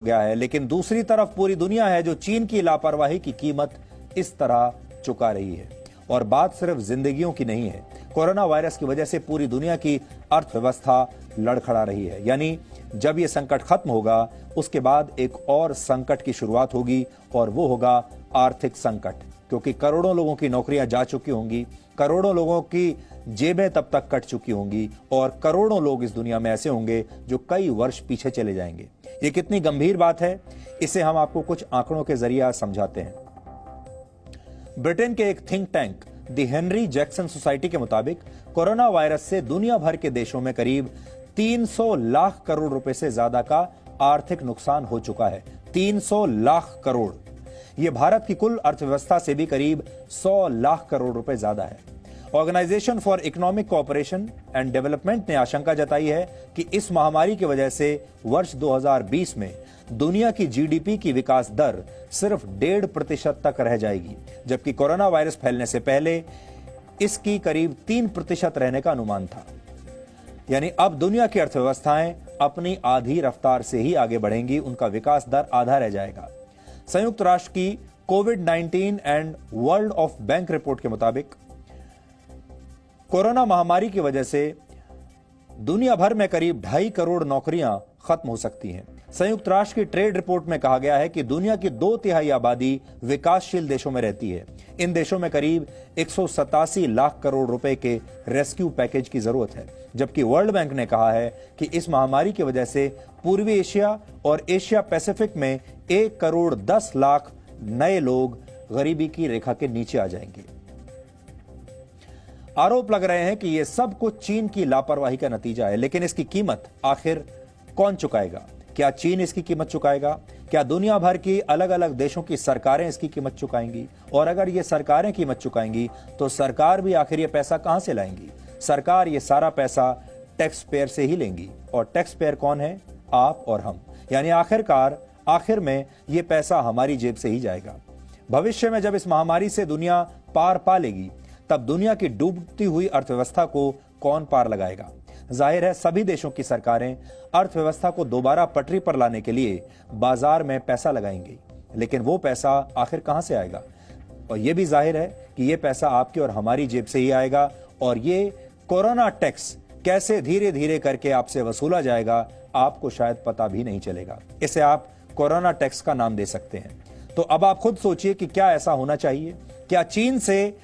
गया है, लेकिन दूसरी तरफ पूरी दुनिया है जो चीन की लापरवाही की कीमत इस तरह चुका रही है। और बात सिर्फ जिंदगियों की नहीं है, कोरोना वायरस की वजह से पूरी दुनिया की अर्थव्यवस्था लड़खड़ा रही है। यानी जब यह संकट खत्म होगा उसके बाद एक और संकट की शुरुआत होगी और वो होगा आर्थिक संकट, क्योंकि करोड़ों लोगों की नौकरियां जा चुकी होंगी, करोड़ों लोगों की जेबें तब तक कट चुकी होंगी और करोड़ों लोग इस दुनिया में ऐसे होंगे जो कई वर्ष पीछे चले जाएंगे। ये कितनी गंभीर बात है, इसे हम आपको कुछ आंकड़ों के जरिए आज समझाते हैं। ब्रिटेन के एक think tank the Henry Jackson society के मुताबिक कोरोना वायरस से दुनिया भर के देशों में करीब 300 लाख करोड़ रुपए से ज्यादा का आर्थिक नुकसान हो चुका है। 300 लाख करोड़, यह भारत की कुल अर्थव्यवस्था से भी करीब 100 लाख करोड़ रुपए ज्यादा है। Organisation for economic cooperation and development ने आशंका जताई है कि इस महामारी की वजह से वर्ष 2020 में दुनिया की जीडीपी की विकास दर सिर्फ 1.5% तक रह जाएगी, जबकि कोरोना वायरस फैलने से पहले इसकी करीब 3% रहने का अनुमान था। यानी अब दुनिया की अर्थव्यवस्थाएं अपनी आधी रफ्तार से ही आगे बढ़ेंगी, उनका विकास दर आधा रह जाएगा। संयुक्त राष्ट्र की कोविड-19 and world of bank report के मुताबिक कोरोना महामारी की वजह से दुनिया भर में करीब 2.5 करोड़ नौकरियां खत्म हो सकती हैं। संयुक्त राष्ट्र की ट्रेड रिपोर्ट में कहा गया है कि दुनिया की 2/3 आबादी विकासशील देशों में रहती है। इन देशों में करीब 187 लाख करोड़ रुपए के रेस्क्यू पैकेज की जरूरत है, जबकि वर्ल्ड बैंक ने कहा है कि इस महामारी की वजह से पूर्वी एशिया और एशिया पैसिफिक में 1 करोड़ 10 लाख नए लोग गरीबी की रेखा के नीचे आ जाएंगे। आरोप लग रहे हैं कि यह सब कुछ चीन की लापरवाही का नतीजा है, लेकिन इसकी कीमत आखिर कौन चुकाएगा? क्या चीन इसकी कीमत चुकाएगा? क्या दुनिया भर की अलग अलग देशों की सरकारें इसकी कीमत चुकाएंगी? और अगर ये सरकारें कीमत चुकाएंगी तो सरकार भी आखिर ये पैसा कहां से लाएंगी? सरकार ये सारा पैसा टैक्स पेयर से ही लेंगी, और टैक्स पेयर कौन है? आप और हम। यानी आखिर में ये पैसा हमारी जेब से ही जाएगा। भविष्य में जब इस महामारी से दुनिया पार पा लेगी, तब दुनिया की डूबती हुई अर्थव्यवस्था को कौन पार लगाएगा? जाहिर है सभी देशों की सरकारें अर्थव्यवस्था को दोबारा पटरी पर लाने के लिए बाजार में पैसा लगाएंगी, लेकिन वो पैसा आखिर कहां से आएगा? और यह भी जाहिर है कि यह पैसा आपकी और हमारी जेब से ही आएगा। और ये कोरोना टैक्स कैसे धीरे धीरे करके आपसे वसूला जाएगा, आपको शायद पता भी नहीं चलेगा। इसे आप कोरोना टैक्स का नाम दे सकते हैं। तो अब आप खुद सोचिए कि क्या ऐसा होना चाहिए? क्या चीन से